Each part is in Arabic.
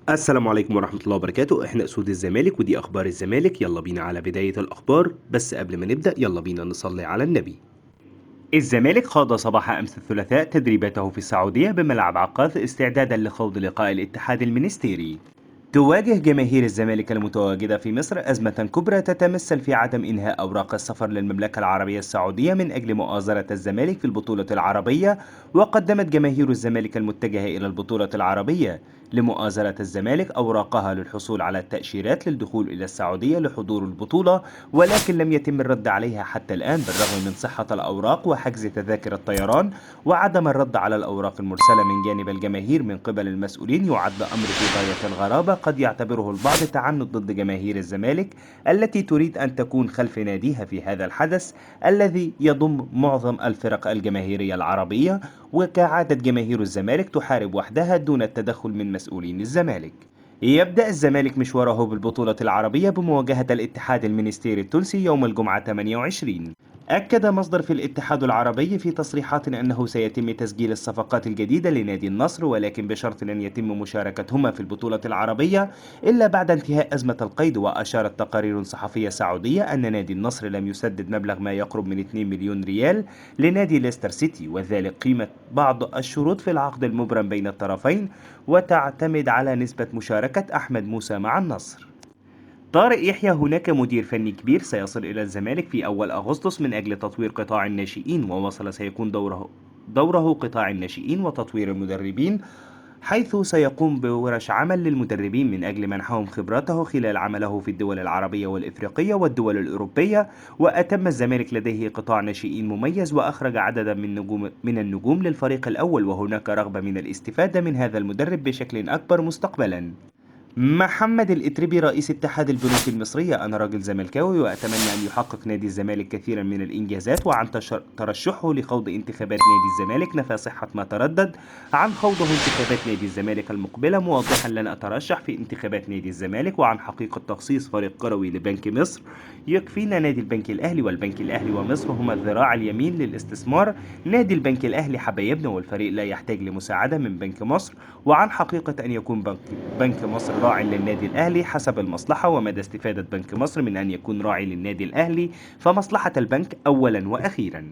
السلام عليكم ورحمة الله وبركاته. احنا اسود الزمالك ودي اخبار الزمالك. يلا بينا على بداية الاخبار، بس قبل ما نبدأ يلا بينا نصلي على النبي. الزمالك خاض صباح امس الثلاثاء تدريباته في السعودية بملعب عكاظ استعدادا لخوض لقاء الاتحاد المنستيري. تواجه جماهير الزمالك المتواجدة في مصر أزمة كبرى تتمثل في عدم إنهاء أوراق السفر للمملكة العربية السعودية من أجل مؤازرة الزمالك في البطولة العربية. وقدمت جماهير الزمالك المتجهة إلى البطولة العربية لمؤازرة الزمالك أوراقها للحصول على التأشيرات للدخول إلى السعودية لحضور البطولة، ولكن لم يتم الرد عليها حتى الآن بالرغم من صحة الأوراق وحجز تذاكر الطيران. وعدم الرد على الأوراق المرسلة من جانب الجماهير من قبل المسؤولين يعد أمر في غاية الغرابة، قد يعتبره البعض تعنت ضد جماهير الزمالك التي تريد أن تكون خلف ناديها في هذا الحدث الذي يضم معظم الفرق الجماهيرية العربية. وكعادة جماهير الزمالك تحارب وحدها دون التدخل من مسؤولين الزمالك. يبدأ الزمالك مشواره بالبطولة العربية بمواجهة الاتحاد المنستيري التونسي يوم الجمعة 28. أكد مصدر في الاتحاد العربي في تصريحات أنه سيتم تسجيل الصفقات الجديدة لنادي النصر، ولكن بشرط أن يتم مشاركتهما في البطولة العربية إلا بعد انتهاء أزمة القيد. وأشارت تقارير صحفية سعودية أن نادي النصر لم يسدد مبلغ ما يقرب من 2 مليون ريال لنادي ليستر سيتي، وذلك قيمة بعض الشروط في العقد المبرم بين الطرفين، وتعتمد على نسبة مشاركة أحمد موسى مع النصر. طارق يحيى هناك مدير فني كبير سيصل إلى الزمالك في أول أغسطس من أجل تطوير قطاع الناشئين، ووصل سيكون دوره قطاع الناشئين وتطوير المدربين، حيث سيقوم بورش عمل للمدربين من أجل منحهم خبراته خلال عمله في الدول العربية والإفريقية والدول الأوروبية. وأتم الزمالك لديه قطاع ناشئين مميز وأخرج عددا من النجوم للفريق الأول، وهناك رغبة من الاستفادة من هذا المدرب بشكل أكبر مستقبلا. محمد الإتربي رئيس اتحاد البنوك المصرية: أنا راجل زملكاوي وأتمنى أن يحقق نادي الزمالك كثيرا من الإنجازات، وعن ترشحه لخوض انتخابات نادي الزمالك نفى صحة ما تردد عن خوضه انتخابات نادي الزمالك المقبلة، موضحا: لن أترشح في انتخابات نادي الزمالك، وعن حقيقة تخصيص فريق كروي لبنك مصر يكفينا نادي البنك الأهلي، والبنك الأهلي ومصر هما الذراع اليمين للاستثمار. نادي البنك الأهلي حبايبنا والفريق لا يحتاج لمساعدة من بنك مصر، وعن حقيقة أن يكون بنك مصر راع للنادي الأهلي حسب المصلحة، ومدى استفادة بنك مصر من أن يكون راعي للنادي الأهلي فمصلحة البنك أولا وأخيرا.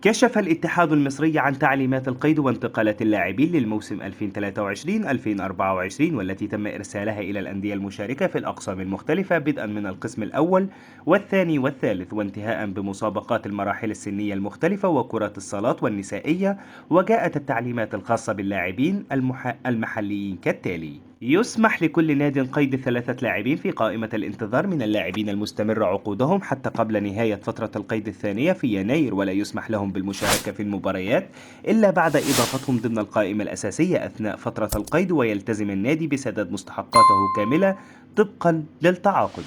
كشف الاتحاد المصري عن تعليمات القيد وانتقالات اللاعبين للموسم 2023-2024، والتي تم إرسالها إلى الأندية المشاركة في الأقسام المختلفة بدءا من القسم الأول والثاني والثالث، وانتهاء بمسابقات المراحل السنية المختلفة وكرة الصالات والنسائية. وجاءت التعليمات الخاصة باللاعبين المحليين كالتالي: يسمح لكل ناد قيد 3 لاعبين في قائمة الانتظار من اللاعبين المستمر عقودهم حتى قبل نهاية فترة القيد الثانية في يناير، ولا يسمح لهم بالمشاركة في المباريات إلا بعد إضافتهم ضمن القائمة الأساسية أثناء فترة القيد، ويلتزم النادي بسداد مستحقاته كاملة طبقا للتعاقد.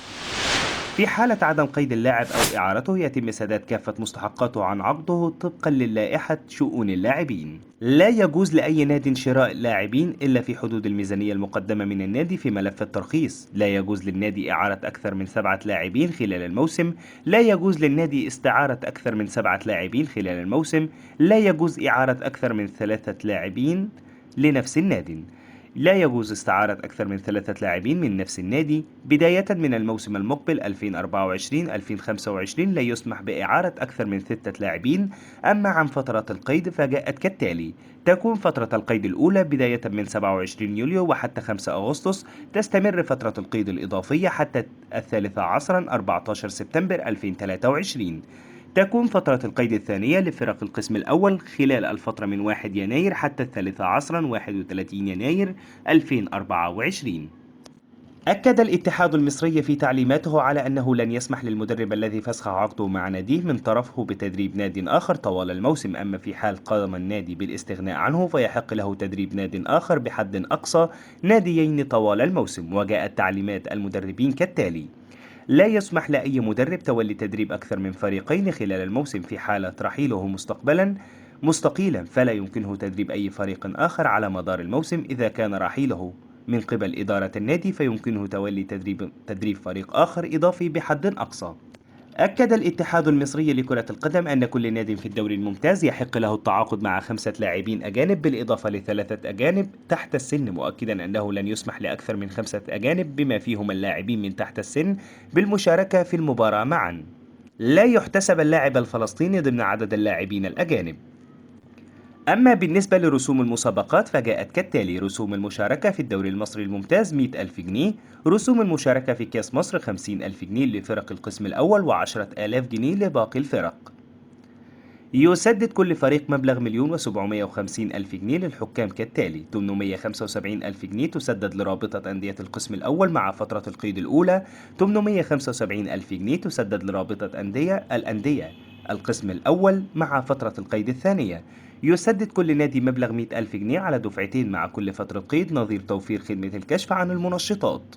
في حالة عدم قيد اللاعب أو إعارته يتم سداد كافة مستحقاته عن عقده طبقا للائحة شؤون اللاعبين. لا يجوز لأي ناد شراء اللاعبين إلا في حدود الميزانية المقدمة من النادي في ملف الترخيص. لا يجوز للنادي إعارة أكثر من 7 لاعبين خلال الموسم. لا يجوز للنادي استعارة أكثر من 7 لاعبين خلال الموسم. لا يجوز إعارة أكثر من 3 لاعبين لنفس النادي. لا يجوز استعارة أكثر من 3 لاعبين من نفس النادي. بداية من الموسم المقبل 2024-2025 لا يسمح بإعارة أكثر من 6 لاعبين. أما عن فترات القيد فجاءت كالتالي: تكون فترة القيد الأولى بداية من 27 يوليو وحتى 5 أغسطس. تستمر فترة القيد الإضافية حتى 13 سبتمبر 2023. تكون فترة القيد الثانية لفرق القسم الأول خلال الفترة من 1 يناير حتى 31 يناير 2024. أكد الاتحاد المصري في تعليماته على أنه لن يسمح للمدرب الذي فسخ عقده مع ناديه من طرفه بتدريب ناد آخر طوال الموسم. أما في حال قام النادي بالاستغناء عنه فيحق له تدريب ناد آخر بحد أقصى ناديين طوال الموسم. وجاءت تعليمات المدربين كالتالي: لا يسمح لأي مدرب تولي تدريب أكثر من فريقين خلال الموسم. في حالة رحيله مستقيلا فلا يمكنه تدريب أي فريق آخر على مدار الموسم. إذا كان رحيله من قبل إدارة النادي فيمكنه تولي تدريب فريق آخر إضافي بحد أقصى. أكد الاتحاد المصري لكرة القدم أن كل ناد في الدوري الممتاز يحق له التعاقد مع 5 لاعبين أجانب بالإضافة ل3 أجانب تحت السن، مؤكدا أنه لن يسمح لأكثر من 5 أجانب بما فيهم اللاعبين من تحت السن بالمشاركة في المباراة معا. لا يحتسب اللاعب الفلسطيني ضمن عدد اللاعبين الأجانب. أما بالنسبة لرسوم المسابقات فجاءت كالتالي: رسوم المشاركة في الدوري المصري الممتاز 100,000 جنيه، رسوم المشاركة في كأس مصر 50,000 جنيه لفرق القسم الأول و10,000 جنيه لباقي الفرق. يسدد كل فريق مبلغ 1,750,000 جنيه للحكام كالتالي: 875,000 جنيه تسدد لرابطة أندية القسم الأول مع فترة القيد الأولى، 875,000 جنيه تسدد لرابطة الأندية القسم الأول مع فترة القيد الثانية. يسدد كل نادي مبلغ 100,000 جنيه على دفعتين مع كل فترة قيد نظير توفير خدمة الكشف عن المنشطات.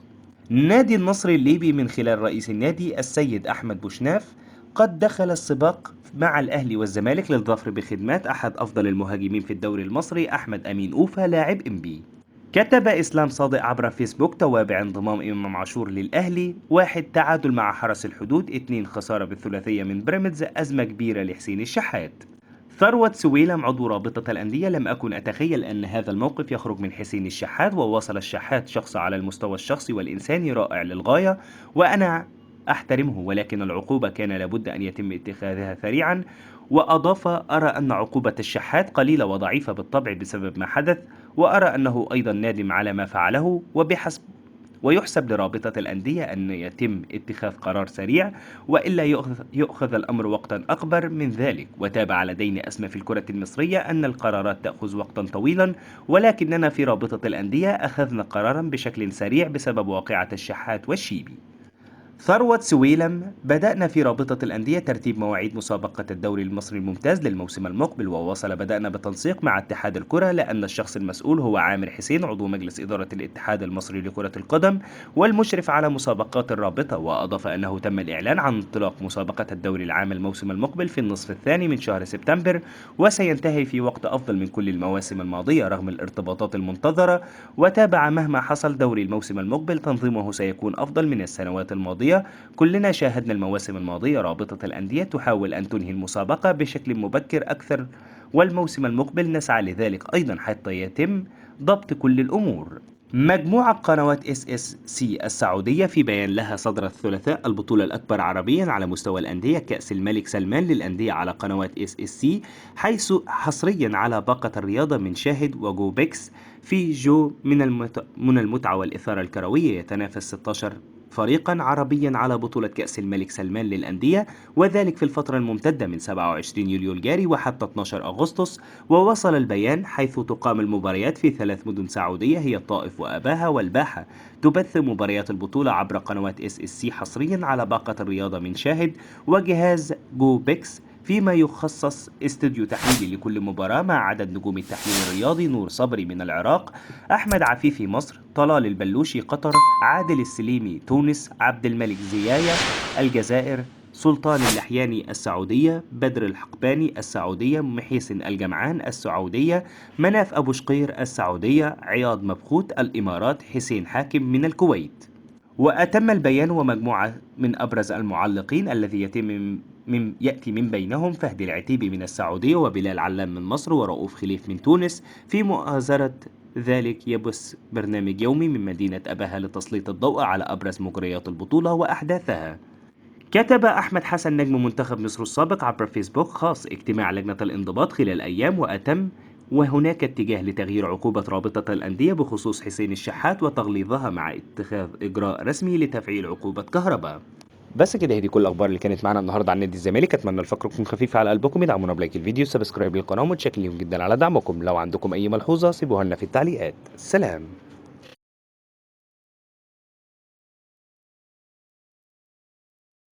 نادي النصر الليبي من خلال رئيس النادي السيد أحمد بوشناف قد دخل السباق مع الأهلي والزمالك للظفر بخدمات أحد أفضل المهاجمين في الدوري المصري أحمد أمين أوفا لاعب إنبي. كتب إسلام صادق عبر فيسبوك توابع انضمام إمام عاشور للأهلي: 1 تعادل مع حرس الحدود، 2 خسارة بالثلاثية من بيراميدز، أزمة كبيرة لحسين الشحات. ثروت سويلم عضو رابطة الأندية: لم أكن أتخيل أن هذا الموقف يخرج من حسين الشحات، وواصل الشحات شخص على المستوى الشخصي والإنساني رائع للغاية وأنا أحترمه، ولكن العقوبة كان لابد أن يتم اتخاذها سريعا. وأضاف: أرى أن عقوبة الشحات قليلة وضعيفة بالطبع بسبب ما حدث، وأرى أنه أيضا نادم على ما فعله، ويحسب لرابطة الأندية أن يتم اتخاذ قرار سريع وإلا يؤخذ الأمر وقتا أكبر من ذلك. وتابع: لدينا أزمة في الكرة المصرية أن القرارات تأخذ وقتا طويلا، ولكننا في رابطة الأندية أخذنا قرارا بشكل سريع بسبب واقعة الشحات والشيبي. ثروت سويلم: بدأنا في رابطة الأندية ترتيب مواعيد مسابقة الدوري المصري الممتاز للموسم المقبل، بدأنا بالتنسيق مع اتحاد الكرة لأن الشخص المسؤول هو عامر حسين عضو مجلس إدارة الاتحاد المصري لكرة القدم والمشرف على مسابقات الرابطة. وأضاف أنه تم الإعلان عن انطلاق مسابقة الدوري العام الموسم المقبل في النصف الثاني من شهر سبتمبر، وسينتهي في وقت أفضل من كل المواسم الماضية رغم الارتباطات المنتظرة. وتابع: مهما حصل دوري الموسم المقبل تنظيمه سيكون أفضل من السنوات الماضية، كلنا شاهدنا المواسم الماضية رابطة الأندية تحاول أن تنهي المسابقة بشكل مبكر أكثر، والموسم المقبل نسعى لذلك أيضا حتى يتم ضبط كل الأمور. مجموعة قنوات SSC السعودية في بيان لها صدر الثلاثاء: البطولة الأكبر عربيا على مستوى الأندية كأس الملك سلمان للأندية على قنوات SSC، حيث حصريا على باقة الرياضة من شاهد وجو بيكس. في جو من المتعة والإثارة الكروية يتنافس 16 فريقا عربيا على بطولة كأس الملك سلمان للأندية، وذلك في الفترة الممتدة من 27 يوليو الجاري وحتى 12 أغسطس. ووصل البيان حيث تقام المباريات في 3 مدن سعودية هي الطائف وأباها والباحة. تبث مباريات البطولة عبر قنوات SSC حصريا على باقة الرياضة من شاهد وجهاز جو بيكس، فيما يخصص استوديو تحليلي لكل مباراة مع عدد نجوم التحليل الرياضي: نور صبري من العراق، أحمد عفيفي مصر، طلال البلوشي قطر، عادل السليمي تونس، عبد الملك زيايا الجزائر، سلطان اللحياني السعودية، بدر الحقباني السعودية، محيسن الجمعان السعودية، مناف أبو شقير السعودية، عياض مبخوت الإمارات، حسين حاكم من الكويت. وأتم البيان ومجموعة من أبرز المعلقين الذي يأتي من بينهم فهد العتيبي من السعودية، وبلال علام من مصر، ورؤوف خليف من تونس. في مؤازرة ذلك يبث برنامج يومي من مدينة أباها لتسليط الضوء على أبرز مجريات البطولة وأحداثها. كتب أحمد حسن نجم منتخب مصر السابق عبر فيسبوك خاص: اجتماع لجنة الانضباط خلال أيام وهناك اتجاه لتغيير عقوبة رابطة الأندية بخصوص حسين الشحات وتغليظها مع اتخاذ إجراء رسمي لتفعيل عقوبة كهرباء. بس كده، هي كل الاخبار اللي كانت معانا النهارده عن نادي الزمالك. اتمنى الفقره تكون خفيفه على قلبكم. ادعمونا بلايك الفيديو، سبسكرايب للقناه، ومتشكرين جدا على دعمكم. لو عندكم اي ملحوظه سيبوها لنا في التعليقات. سلام.